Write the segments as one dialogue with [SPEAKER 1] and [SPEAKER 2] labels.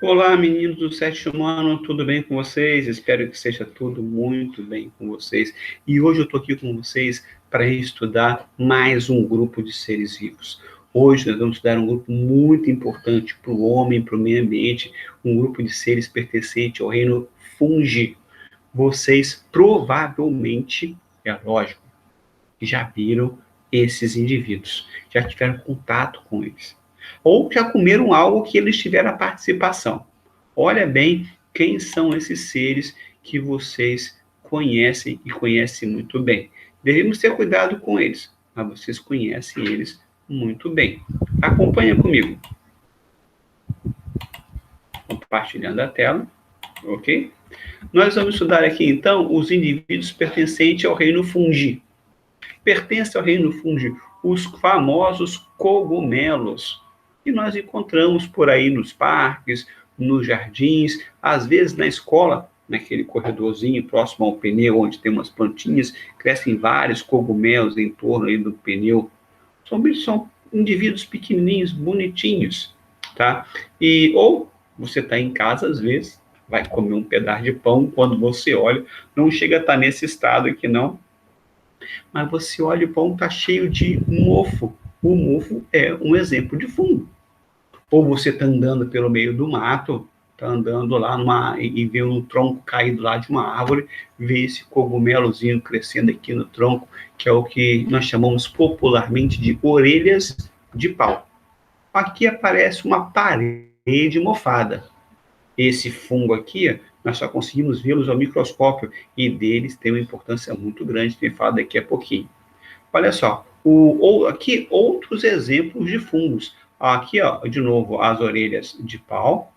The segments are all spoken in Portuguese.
[SPEAKER 1] Olá, meninos do sétimo ano, tudo bem com vocês? Espero que seja tudo muito bem com vocês. E hoje eu estou aqui com vocês para estudar mais um grupo de seres vivos. Hoje nós vamos estudar um grupo muito importante para o homem, para o meio ambiente, um grupo de seres pertencente ao reino fungi. Vocês provavelmente, é lógico, já viram esses indivíduos, já tiveram contato com eles, ou já comeram algo que eles tiveram a participação. Olha bem quem são esses seres que vocês conhecem e conhecem muito bem. Devemos ter cuidado com eles, mas vocês conhecem eles muito bem. Acompanha comigo. Compartilhando a tela, ok? Nós vamos estudar aqui, então, os indivíduos pertencentes ao reino fungi. Pertence ao reino fungi os famosos cogumelos, que nós encontramos por aí nos parques, nos jardins, às vezes na escola, naquele corredorzinho próximo ao pneu, onde tem umas plantinhas, crescem vários cogumelos em torno aí do pneu. São indivíduos pequenininhos, bonitinhos, tá? Ou você está em casa, às vezes, vai comer um pedaço de pão, quando você olha, não chega a estar nesse estado aqui, não, mas você olha, o pão está cheio de mofo. O mofo é um exemplo de fungo. Ou você está andando pelo meio do mato, está andando lá e vê um tronco caído lá de uma árvore, vê esse cogumelozinho crescendo aqui no tronco, que é o que nós chamamos popularmente de orelhas de pau. Aqui aparece uma parede mofada. Esse fungo aqui, nós só conseguimos vê-los ao microscópio, e deles tem uma importância muito grande, que eu falo daqui a pouquinho. Olha só, aqui outros exemplos de fungos. Aqui, ó, de novo, as orelhas de pau,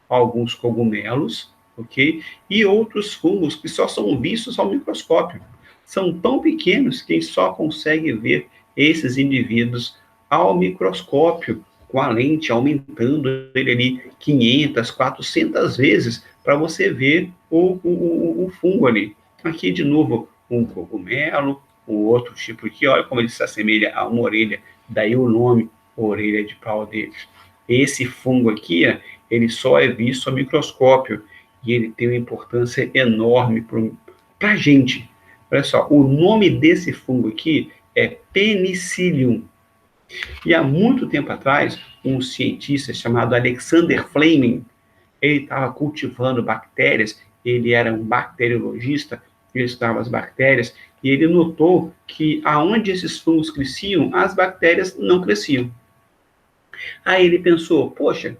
[SPEAKER 1] alguns cogumelos, ok? E outros fungos que só são vistos ao microscópio. São tão pequenos que só consegue ver esses indivíduos ao microscópio, com a lente aumentando ele ali 500, 400 vezes, para você ver o fungo ali. Aqui, de novo, um cogumelo, um outro tipo aqui, olha como ele se assemelha a uma orelha, daí o nome, orelha de pau deles. Esse fungo aqui, ele só é visto ao microscópio, e ele tem uma importância enorme para a gente. Olha só, o nome desse fungo aqui é Penicillium. E há muito tempo atrás, um cientista chamado Alexander Fleming, ele estava cultivando bactérias, ele era um bacteriologista, ele estudava as bactérias, e ele notou que aonde esses fungos cresciam, as bactérias não cresciam. Aí ele pensou, poxa,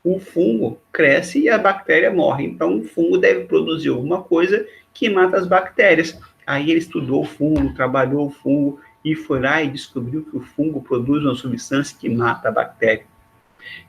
[SPEAKER 1] o fungo cresce e a bactéria morre, então o fungo deve produzir alguma coisa que mata as bactérias. Aí ele estudou o fungo, trabalhou o fungo, e foi lá e descobriu que o fungo produz uma substância que mata a bactéria.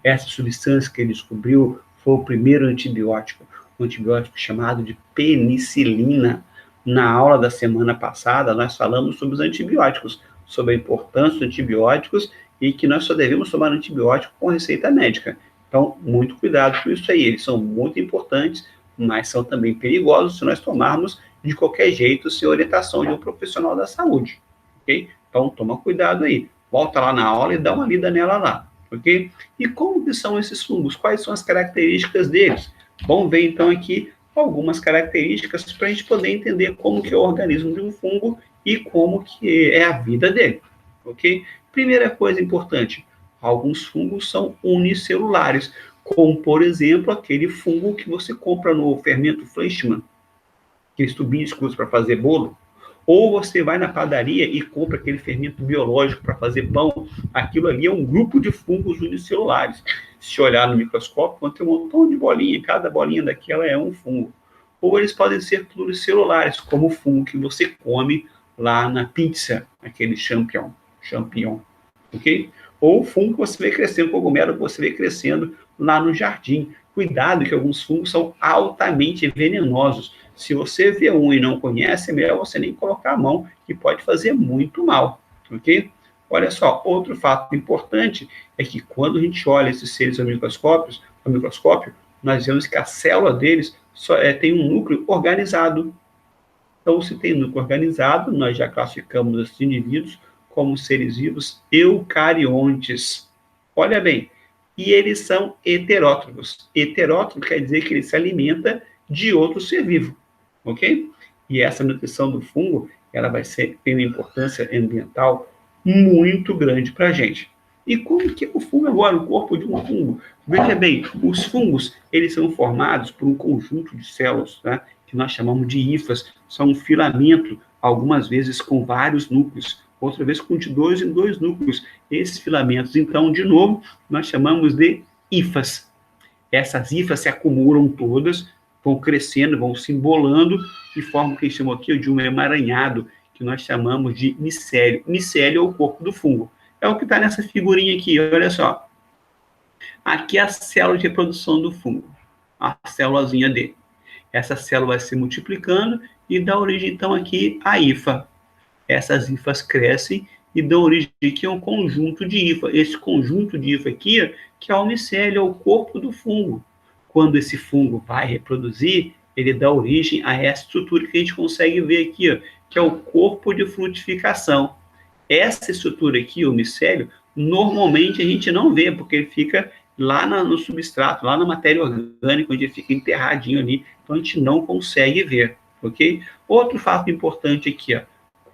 [SPEAKER 1] Essa substância que ele descobriu foi o primeiro antibiótico, um antibiótico chamado de penicilina. Na aula da semana passada, nós falamos sobre os antibióticos, sobre a importância dos antibióticos, e que nós só devemos tomar antibiótico com receita médica. Então, muito cuidado com isso aí. Eles são muito importantes, mas são também perigosos se nós tomarmos de qualquer jeito, sem orientação de um profissional da saúde. Ok? Então, toma cuidado aí. Volta lá na aula e dá uma lida nela lá. Ok? E como que são esses fungos? Quais são as características deles? Vamos ver, então, aqui algumas características para a gente poder entender como que é o organismo de um fungo e como que é a vida dele. Ok? Primeira coisa importante, alguns fungos são unicelulares, como, por exemplo, aquele fungo que você compra no fermento Fleischmann, aqueles tubinhos que usa para fazer bolo. Ou você vai na padaria e compra aquele fermento biológico para fazer pão. Aquilo ali é um grupo de fungos unicelulares. Se olhar no microscópio, tem um montão de bolinha, cada bolinha daquela é um fungo. Ou eles podem ser pluricelulares, como o fungo que você come lá na pizza, aquele champignon, ok? Ou o fungo que você vê crescendo, cogumelo que você vê crescendo lá no jardim. Cuidado que alguns fungos são altamente venenosos. Se você vê um e não conhece, é melhor você nem colocar a mão, que pode fazer muito mal, ok? Olha só, outro fato importante é que quando a gente olha esses seres ao microscópio, nós vemos que a célula deles tem um núcleo organizado. Então, se tem núcleo organizado, nós já classificamos esses indivíduos como seres vivos eucariontes. Olha bem, e eles são heterótrofos. Heterótrofo quer dizer que ele se alimenta de outro ser vivo, ok? E essa nutrição do fungo, ela vai ter uma importância ambiental muito grande para a gente. E como que o fungo agora, o corpo de um fungo? Veja bem, os fungos, eles são formados por um conjunto de células, né, que nós chamamos de hifas. São um filamento, algumas vezes com vários núcleos, outra vez com de 2 em 2 núcleos. Esses filamentos, então, de novo, nós chamamos de hifas. Essas hifas se acumulam todas, vão crescendo, vão se embolando e formam o que chamam aqui de um emaranhado, que nós chamamos de micélio. Micélio é o corpo do fungo. É o que está nessa figurinha aqui, olha só. Aqui é a célula de reprodução do fungo, a célulazinha dele. Essa célula vai se multiplicando e dá origem, então, aqui à hifa. Essas hifas crescem e dão origem aqui a um conjunto de hifa. Esse conjunto de hifa aqui, que é o micélio, é o corpo do fungo. Quando esse fungo vai reproduzir, ele dá origem a essa estrutura que a gente consegue ver aqui, ó, que é o corpo de frutificação. Essa estrutura aqui, o micélio, normalmente a gente não vê, porque ele fica lá no substrato, lá na matéria orgânica, onde ele fica enterradinho ali, então a gente não consegue ver, ok? Outro fato importante aqui, ó,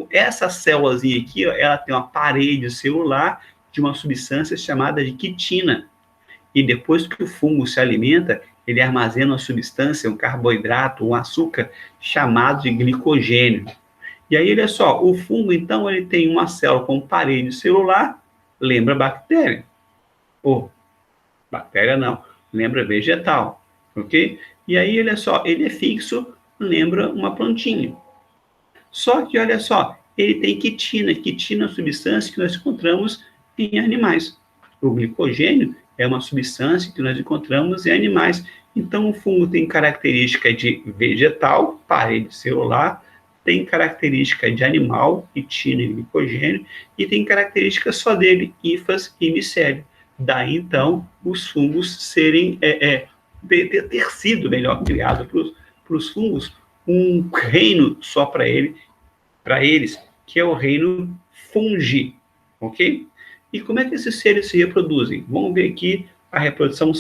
[SPEAKER 1] essa célulazinha aqui, ó, ela tem uma parede celular de uma substância chamada de quitina, e depois que o fungo se alimenta, ele armazena uma substância, um carboidrato, um açúcar, chamado de glicogênio. E aí, olha só, o fungo, então, ele tem uma célula com parede celular, lembra bactéria. Ou, bactéria não, lembra vegetal, ok? E aí, olha só, ele é fixo, lembra uma plantinha. Só que, olha só, ele tem quitina. Quitina é uma substância que nós encontramos em animais. O glicogênio é uma substância que nós encontramos em animais. Então, o fungo tem característica de vegetal, parede celular, tem característica de animal, quitina e glicogênio, e tem característica só dele, hifas e micélio. Daí, então, os fungos serem, ter sido melhor criado para os fungos, um reino só para eles, que é o reino fungi, ok? E como é que esses seres se reproduzem? Vamos ver aqui a reprodução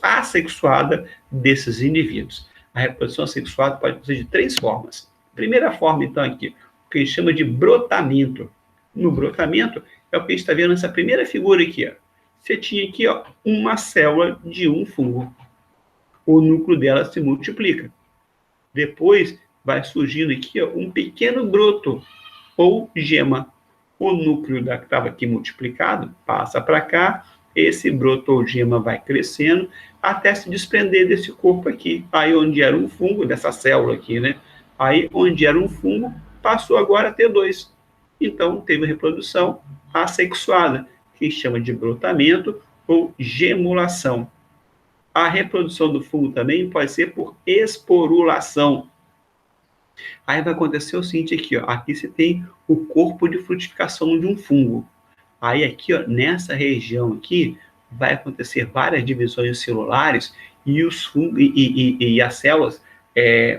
[SPEAKER 1] assexuada desses indivíduos. A reprodução assexuada pode ser de 3 formas. Primeira forma, então, aqui, o que a gente chama de brotamento. No brotamento, é o que a gente está vendo nessa primeira figura aqui, ó. Você tinha aqui, ó, uma célula de um fungo. O núcleo dela se multiplica. Depois, vai surgindo aqui, ó, um pequeno broto, ou gema. O núcleo que estava aqui multiplicado passa para cá, esse broto ou gema vai crescendo, até se desprender desse corpo aqui. Aí onde era um fungo, dessa célula aqui, né? Aí, onde era um fungo, passou agora a ter 2. Então, teve reprodução assexuada, que chama de brotamento ou gemulação. A reprodução do fungo também pode ser por esporulação. Aí vai acontecer o seguinte aqui, ó. Aqui você tem o corpo de frutificação de um fungo. Aí aqui, ó, nessa região aqui, vai acontecer várias divisões celulares e os fungos e as células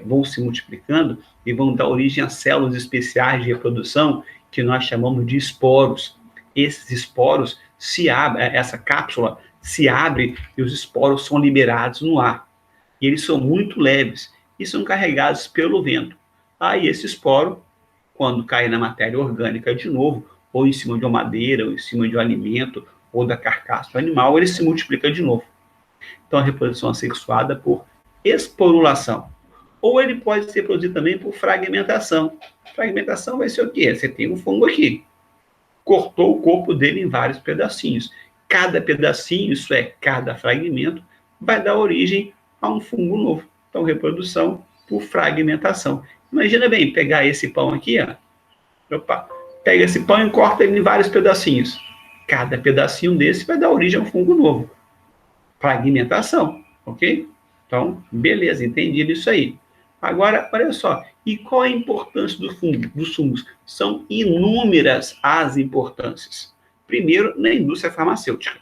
[SPEAKER 1] vão se multiplicando e vão dar origem a células especiais de reprodução que nós chamamos de esporos. Esses esporos se abrem, essa cápsula se abre e os esporos são liberados no ar. E eles são muito leves e são carregados pelo vento. Aí esse esporo, quando cai na matéria orgânica de novo, ou em cima de uma madeira, ou em cima de um alimento, ou da carcaça do animal, ele se multiplica de novo. Então, a reprodução assexuada por esporulação. Ou ele pode se reproduzir também por fragmentação. Fragmentação vai ser o quê? Você tem um fungo aqui. Cortou o corpo dele em vários pedacinhos. Cada pedacinho, isso é, cada fragmento, vai dar origem a um fungo novo. Então, reprodução por fragmentação. Imagina bem, pegar esse pão aqui, ó. Opa, pega esse pão e corta ele em vários pedacinhos. Cada pedacinho desse vai dar origem a um fungo novo. Fragmentação, ok? Então, beleza, entendido isso aí. Agora, olha só, e qual a importância dos fungos? São inúmeras as importâncias. Primeiro, na indústria farmacêutica.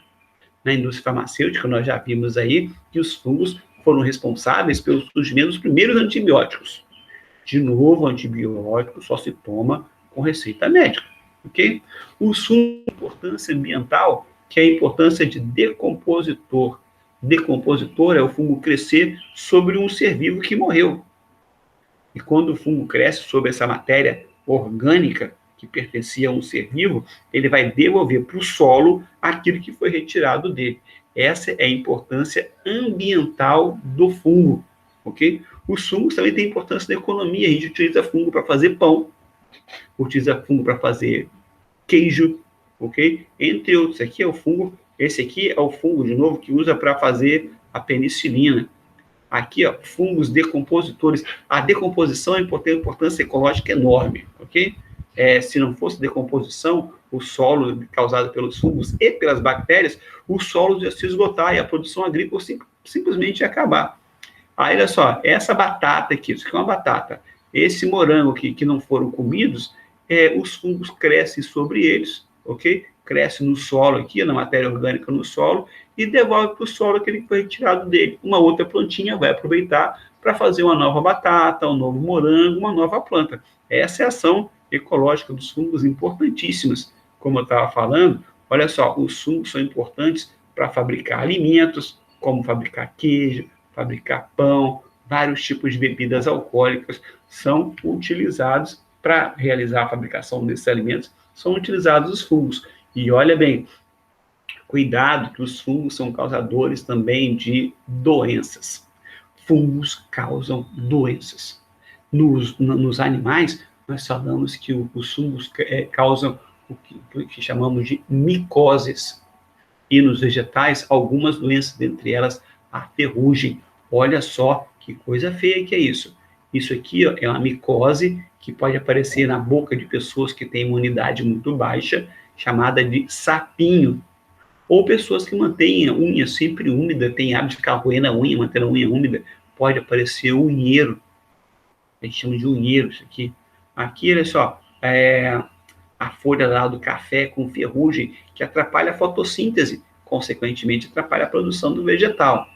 [SPEAKER 1] Na indústria farmacêutica, nós já vimos aí que os fungos foram responsáveis pelo surgimento dos primeiros antibióticos. De novo, antibiótico só se toma com receita médica, ok? Os fungos têm importância ambiental que é a importância de decompositor. Decompositor é o fungo crescer sobre um ser vivo que morreu. E quando o fungo cresce sobre essa matéria orgânica que pertencia a um ser vivo, ele vai devolver para o solo aquilo que foi retirado dele. Essa é a importância ambiental do fungo, ok? Os fungos também têm importância na economia. A gente utiliza fungo para fazer pão, utiliza fungo para fazer queijo, ok? Entre outros. Aqui é o fungo, esse aqui é o fungo, de novo, que usa para fazer a penicilina. Aqui, ó, fungos decompositores. A decomposição tem importância ecológica enorme, ok? Se não fosse decomposição, o solo causado pelos fungos e pelas bactérias, o solo ia se esgotar e a produção agrícola simplesmente ia acabar. Aí, olha só, essa batata aqui, isso aqui é uma batata. Esse morango aqui, que não foram comidos, os fungos crescem sobre eles, ok? Cresce no solo aqui, na matéria orgânica no solo, e devolve para o solo aquele que foi retirado dele. Uma outra plantinha vai aproveitar para fazer uma nova batata, um novo morango, uma nova planta. Essa é a ação ecológica dos fungos, importantíssimas. Como eu estava falando, olha só, os fungos são importantes para fabricar alimentos, como fabricar queijo, fabricar pão, vários tipos de bebidas alcoólicas são utilizados para realizar a fabricação desses alimentos, são utilizados os fungos. E olha bem, cuidado que os fungos são causadores também de doenças. Fungos causam doenças. Nos animais, nós falamos que os fungos causam o que chamamos de micoses. E nos vegetais, algumas doenças, dentre elas a ferrugem. Olha só que coisa feia que é isso. Isso aqui, ó, é uma micose que pode aparecer na boca de pessoas que têm imunidade muito baixa, chamada de sapinho. Ou pessoas que mantêm a unha sempre úmida, têm hábito de ficar roendo a unha, mantendo a unha úmida, pode aparecer unheiro. A gente chama de unheiro isso aqui. Aqui, olha só, a folha lá do café com ferrugem, que atrapalha a fotossíntese, consequentemente atrapalha a produção do vegetal.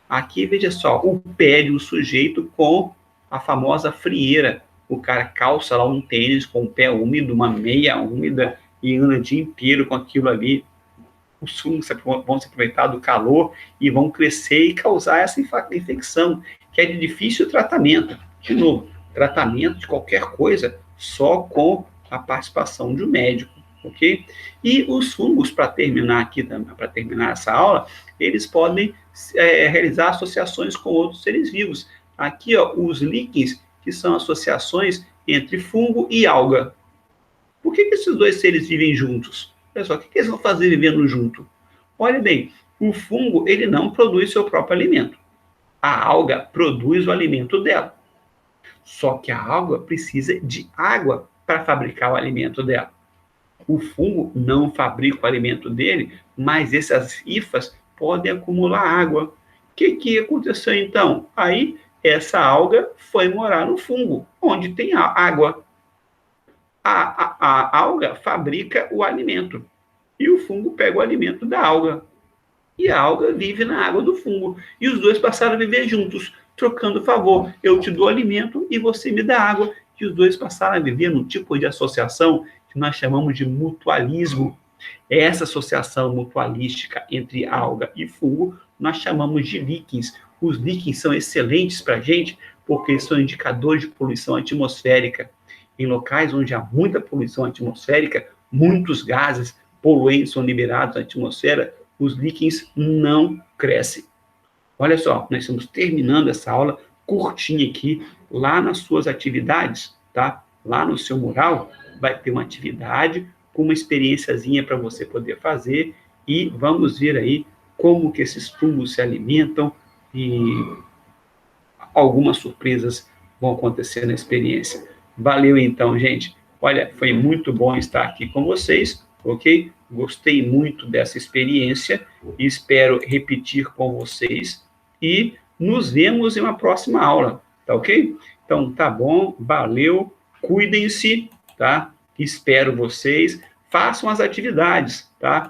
[SPEAKER 1] Aqui, veja só, o pé de um sujeito com a famosa frieira. O cara calça lá um tênis com o pé úmido, uma meia úmida, e anda o dia inteiro com aquilo ali. Os fungos vão se aproveitar do calor e vão crescer e causar essa infecção, que é de difícil tratamento. De novo, tratamento de qualquer coisa só com a participação de um médico, ok? E os fungos, para terminar aqui, para terminar essa aula, eles podem realizar associações com outros seres vivos. Aqui, ó, os líquens, que são associações entre fungo e alga. Por que esses dois seres vivem juntos? Olha só, o que eles vão fazer vivendo junto? Olha bem, o fungo, ele não produz seu próprio alimento. A alga produz o alimento dela. Só que a alga precisa de água para fabricar o alimento dela. O fungo não fabrica o alimento dele, mas essas hifas podem acumular água. O que aconteceu então? Aí, essa alga foi morar no fungo, onde tem água. A alga fabrica o alimento e o fungo pega o alimento da alga. E a alga vive na água do fungo. E os dois passaram a viver juntos, trocando favor. Eu te dou alimento e você me dá água. E os dois passaram a viver num tipo de associação que nós chamamos de mutualismo. Essa associação mutualística entre alga e fungo nós chamamos de líquens. Os líquens são excelentes para a gente porque eles são indicadores de poluição atmosférica. Em locais onde há muita poluição atmosférica, muitos gases poluentes são liberados na atmosfera, os líquens não crescem. Olha só, nós estamos terminando essa aula curtinha aqui, lá nas suas atividades, tá? Lá no seu mural, vai ter uma atividade com uma experiênciazinha para você poder fazer e vamos ver aí como que esses fungos se alimentam e algumas surpresas vão acontecer na experiência. Valeu então, gente. Olha, foi muito bom estar aqui com vocês, ok? Gostei muito dessa experiência e espero repetir com vocês e nos vemos em uma próxima aula, tá ok? Então, tá bom, valeu, cuidem-se, tá? Espero vocês, façam as atividades, tá?